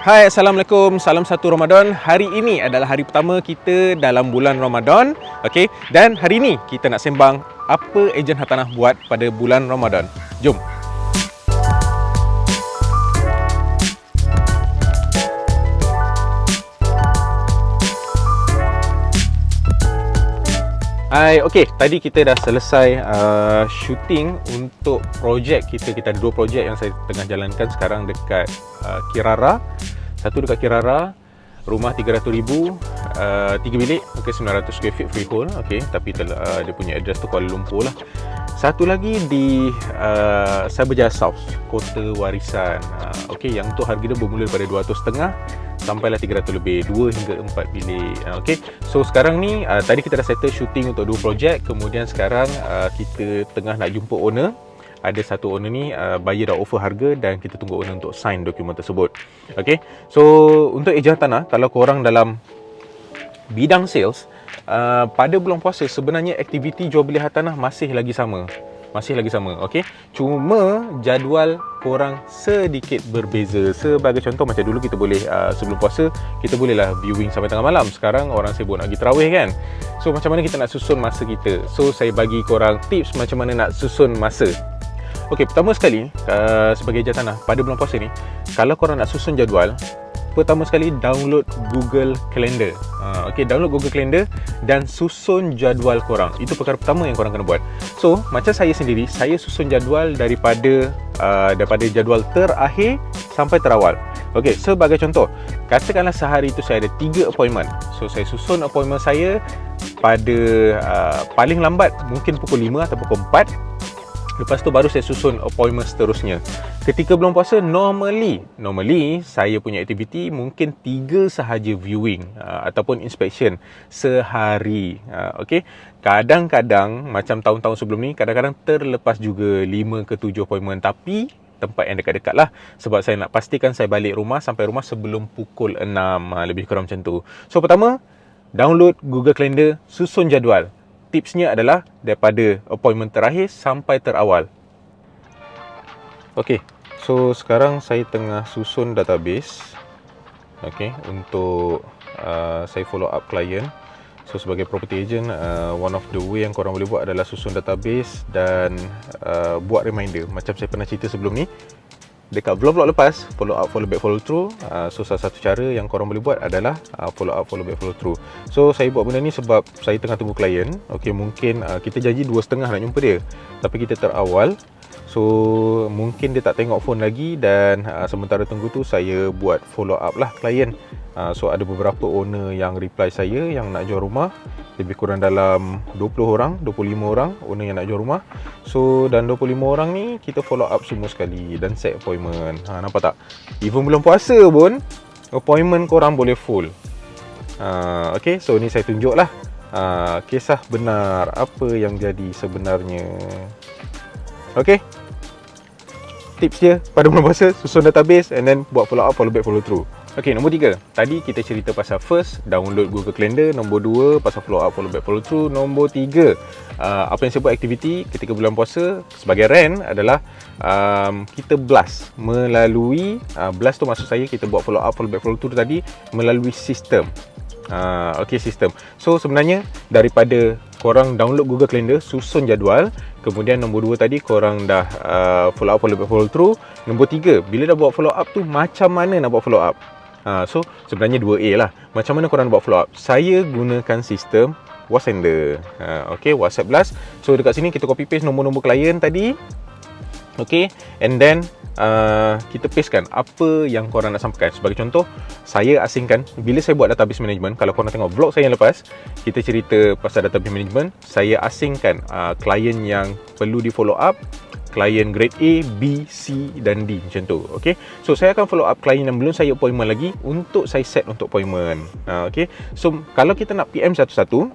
Hai, Assalamualaikum. Salam satu Ramadan. Hari ini adalah hari pertama kita dalam bulan Ramadan. Okey, dan hari ini kita nak sembang apa ejen hartanah buat pada bulan Ramadan. Jom. Hai, okey. Tadi kita dah selesai shooting untuk projek kita. Kita ada dua projek yang saya tengah jalankan sekarang dekat Kirara. Satu dekat Kirara, rumah 300,000, 3 bilik, okey, 900 square feet freehold, okey, tapi dia punya address tu Kuala Lumpur lah. Satu lagi di Cyberjaya South, Kota Warisan. Okey, yang tu harga dia bermula daripada 200,500 sampailah 300 lebih, 2 hingga 4 bilik. Okey. So sekarang ni tadi kita dah settle shooting untuk 2 projek, kemudian sekarang kita tengah nak jumpa owner. Ada satu owner ni buyer dah offer harga dan kita tunggu owner untuk sign dokumen tersebut. Okey. So untuk ejen hartanah, kalau korang dalam bidang sales, pada bulan puasa sebenarnya aktiviti jual beli hartanah masih lagi sama. Okey. Cuma jadual korang sedikit berbeza. Sebagai contoh, macam dulu kita boleh sebelum puasa kita bolehlah viewing sampai tengah malam. Sekarang orang sibuk nak pergi tarawih kan. So macam mana kita nak susun masa kita? So saya bagi korang tips macam mana nak susun masa. Okey, pertama sekali sebagai ejen hartanah pada bulan puasa ni, kalau korang nak susun jadual, pertama sekali download Google Calendar. Okey, download Google Calendar dan susun jadual korang. Itu perkara pertama yang korang kena buat. So, macam saya sendiri, saya susun jadual daripada jadual terakhir sampai terawal. Okey, sebagai contoh, katakanlah sehari itu saya ada 3 appointment. So, saya susun appointment saya pada paling lambat mungkin pukul 5 atau pukul 4. Lepas tu baru saya susun appointment seterusnya. Ketika bulan puasa, normally saya punya aktiviti mungkin 3 sahaja viewing ataupun inspection sehari. Okey. Kadang-kadang macam tahun-tahun sebelum ni, kadang-kadang terlepas juga 5 ke 7 appointment, tapi tempat yang dekat-dekat lah, sebab saya nak pastikan saya balik rumah sampai rumah sebelum pukul 6, lebih kurang macam tu. So pertama, download Google Calendar, susun jadual. Tipsnya adalah daripada appointment terakhir sampai terawal. Okey, so sekarang saya tengah susun database. Okey, untuk saya follow up client. So sebagai property agent, one of the way yang korang boleh buat adalah susun database dan buat reminder. Macam saya pernah cerita sebelum ni, dekat vlog-vlog lepas, follow up, follow back, follow through. So salah satu cara yang korang boleh buat adalah follow up, follow back, follow through. So saya buat benda ni sebab saya tengah tunggu klien. Okey, mungkin kita janji 2.30 nak jumpa dia, tapi kita terawal. So mungkin dia tak tengok phone lagi dan sementara tunggu tu saya buat follow up lah klien. So ada beberapa owner yang reply saya yang nak jual rumah. Lebih kurang dalam 20 orang, 25 orang owner yang nak jual rumah. So dan 25 orang ni kita follow up semua sekali dan set appointment. Nampak tak? Even bulan puasa pun appointment korang boleh full. Okay, so ni saya tunjuk lah kisah benar apa yang jadi sebenarnya. Okay, tips dia pada bulan puasa, susun database and then buat follow up, follow back, follow through. Okey, nombor 3. Tadi kita cerita pasal first, download Google Calendar. Nombor 2, pasal follow up, follow back, follow through. Nombor 3, apa yang saya buat aktiviti ketika bulan puasa sebagai rent adalah kita blast melalui blast tu maksud saya kita buat follow up, follow back, follow through tadi melalui sistem. Okey, sistem. So sebenarnya daripada korang download Google Calendar, susun jadual. Kemudian nombor 2 tadi korang dah follow up, follow back, follow through. Nombor 3, bila dah buat follow up tu, macam mana nak buat follow up? So sebenarnya 2A lah. Macam mana korang buat follow up? Saya gunakan sistem WhatsApp. Okay, WhatsApp blast. So dekat sini kita copy paste nombor-nombor klien tadi. Okay, and then kita pastekan apa yang korang nak sampaikan. Sebagai contoh, saya asingkan, bila saya buat database management, kalau korang tengok vlog saya yang lepas, kita cerita pasal database management, saya asingkan klien yang perlu di follow up, klien grade A, B, C dan D macam tu. Okay, so saya akan follow up klien yang belum saya appointment lagi untuk saya set untuk appointment. Okay, so kalau kita nak PM satu-satu,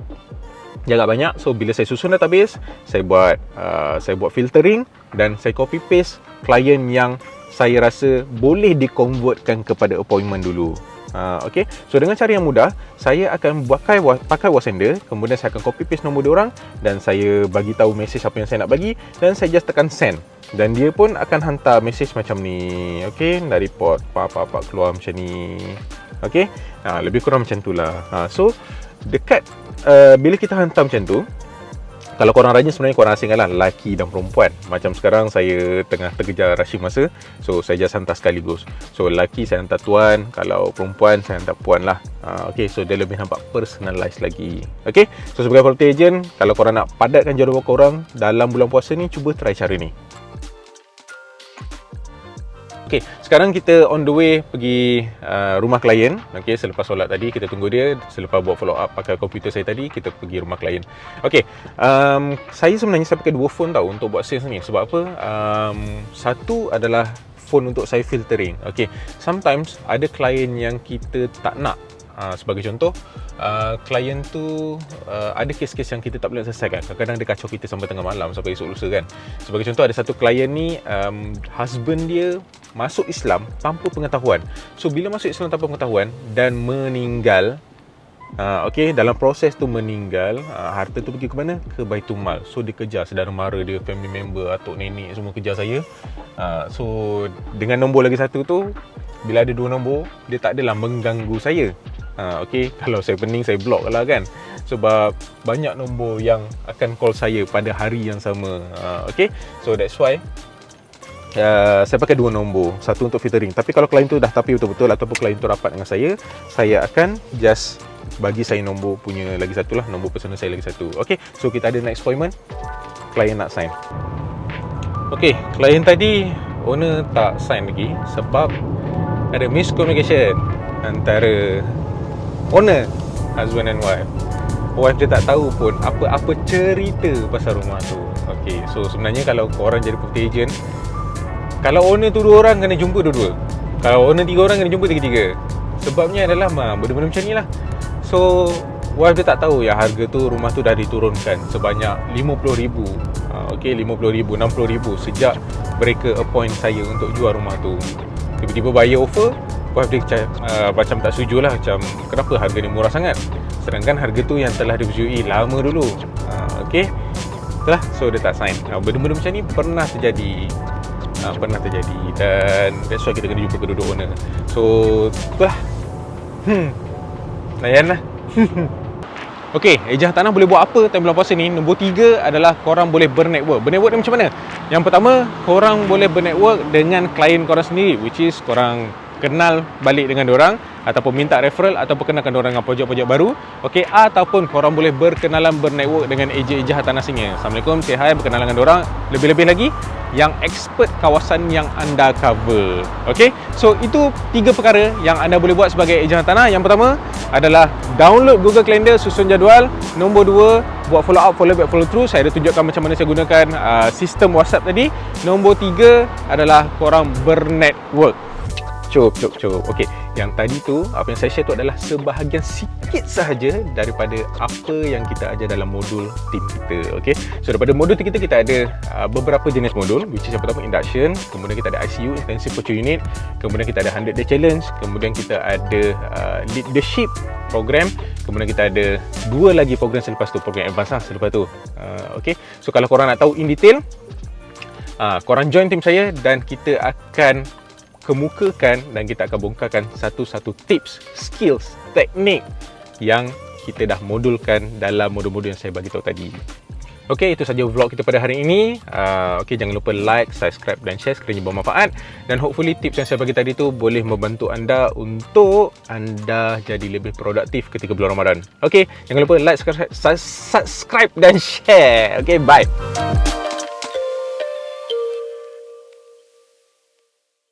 jangan banyak. So bila saya susun database, saya buat filtering dan saya copy paste klien yang saya rasa boleh dikonvertkan kepada appointment dulu. Okay, so dengan cara yang mudah, saya akan pakai WhatsApp, kemudian saya akan copy paste nombor diorang dan saya bagi tahu mesej apa yang saya nak bagi dan saya just tekan send. Dan dia pun akan hantar mesej macam ni. Okey, dari port apa keluar macam ni. Okey. Lebih kurang macam itulah. So dekat bila kita hantar macam tu, kalau korang rajin sebenarnya korang asingkanlah lelaki dan perempuan. Macam sekarang saya tengah terkejar rushing masa, so saya just hantar sekaligus. So lelaki saya hantar tuan, kalau perempuan saya hantar puan lah. Okay, so dia lebih nampak personalized lagi. Okay, so sebagai property agent, kalau korang nak padatkan jadual korang dalam bulan puasa ni, cuba try cara ni. Okay, sekarang kita on the way pergi rumah klien. Okay, selepas solat tadi kita tunggu dia. Selepas buat follow up pakai komputer saya tadi, kita pergi rumah klien. Okay, saya sebenarnya saya pakai 2 phone tau untuk buat sales ni. Sebab apa? Satu adalah phone untuk saya filtering. Okay, sometimes ada klien yang kita tak nak. Sebagai contoh, klien tu ada kes-kes yang kita tak boleh selesaikan. Kadang-kadang dia kacau kita sampai tengah malam, sampai esok lusa kan. Sebagai contoh, ada satu klien ni, husband dia masuk Islam tanpa pengetahuan. So bila masuk Islam tanpa pengetahuan dan meninggal, okay, dalam proses tu meninggal, harta tu pergi ke mana? Ke Baitul Mal. So dia kejar saudara mara dia, family member, atuk nenek semua kejar saya. So dengan nombor lagi satu tu, bila ada 2 nombor, dia tak adalah mengganggu saya. Okay, kalau saya pening saya block lah kan. Sebab banyak nombor yang akan call saya pada hari yang sama. Okay, so that's why saya pakai 2 nombor. Satu untuk filtering. Tapi kalau klien tu dah tapi betul-betul ataupun klien tu rapat dengan saya akan just bagi saya nombor punya lagi satu lah, nombor personal saya lagi satu. Okay, so kita ada next appointment, klien nak sign. Okay, klien tadi owner tak sign lagi sebab ada miscommunication antara owner, husband and wife. Wife dia tak tahu pun apa-apa cerita pasal rumah tu. Okay, so sebenarnya kalau korang jadi property agent, kalau owner tu 2 orang kena jumpa 2-2. Kalau owner 3 orang kena jumpa 3-3. Sebabnya adalah benda-benda macam ni lah. So wife dia tak tahu ya harga tu, rumah tu dah diturunkan sebanyak RM50,000. Okay, RM50,000, RM60,000 sejak mereka appoint saya untuk jual rumah tu. Tiba-tiba buyer offer, wife dia macam tak setuju lah. Macam kenapa harga ni murah sangat, sedangkan harga tu yang telah disetujui lama dulu. Okay, itulah, so dia tak sign. Benda-benda macam ni pernah terjadi. Dan that's why kita kena jumpa kedua-dua owner. So itulah, layan lah. Okay, ejen tanah boleh buat apa time bulan puasa ni? Nombor 3 adalah korang boleh bernetwork. Bernetwork ni macam mana? Yang pertama, korang boleh bernetwork dengan klien korang sendiri, which is korang kenal balik dengan diorang, ataupun minta referral, ataupun kenalkan diorang dengan projek-projek baru. Okay, ataupun korang boleh berkenalan, bernetwork dengan ejen-ejen hartanah asing. Assalamualaikum, say hi, berkenalan dengan diorang. Lebih-lebih lagi, yang expert kawasan yang anda cover. Okay, so itu 3 perkara yang anda boleh buat sebagai ejen hartanah. Yang pertama adalah download Google Calendar, susun jadual. Nombor 2, buat follow up, follow back, follow through. Saya dah tunjukkan macam mana saya gunakan sistem WhatsApp tadi. Nombor 3 adalah korang bernetwork. Cukup. Okey, yang tadi tu, apa yang saya share tu adalah sebahagian sikit sahaja daripada apa yang kita ajar dalam modul team kita. Okey, so daripada modul kita ada beberapa jenis modul, which is yang pertama induction, kemudian kita ada ICU, intensive coaching unit, kemudian kita ada 100 day challenge, kemudian kita ada leadership program, kemudian kita ada 2 lagi program selepas tu, program advance lah selepas tu. Okey, so kalau korang nak tahu in detail, korang join team saya dan kita akan kemukakan dan kita akan bongkarkan satu-satu tips, skills, teknik yang kita dah modulkan dalam modul-modul yang saya bagi tahu tadi. Okey, itu saja vlog kita pada hari ini. Okey, jangan lupa like, subscribe dan share sekiranya bermanfaat, dan hopefully tips yang saya bagi tadi tu boleh membantu anda untuk anda jadi lebih produktif ketika bulan Ramadan. Okey, jangan lupa like, subscribe dan share. Okey, bye.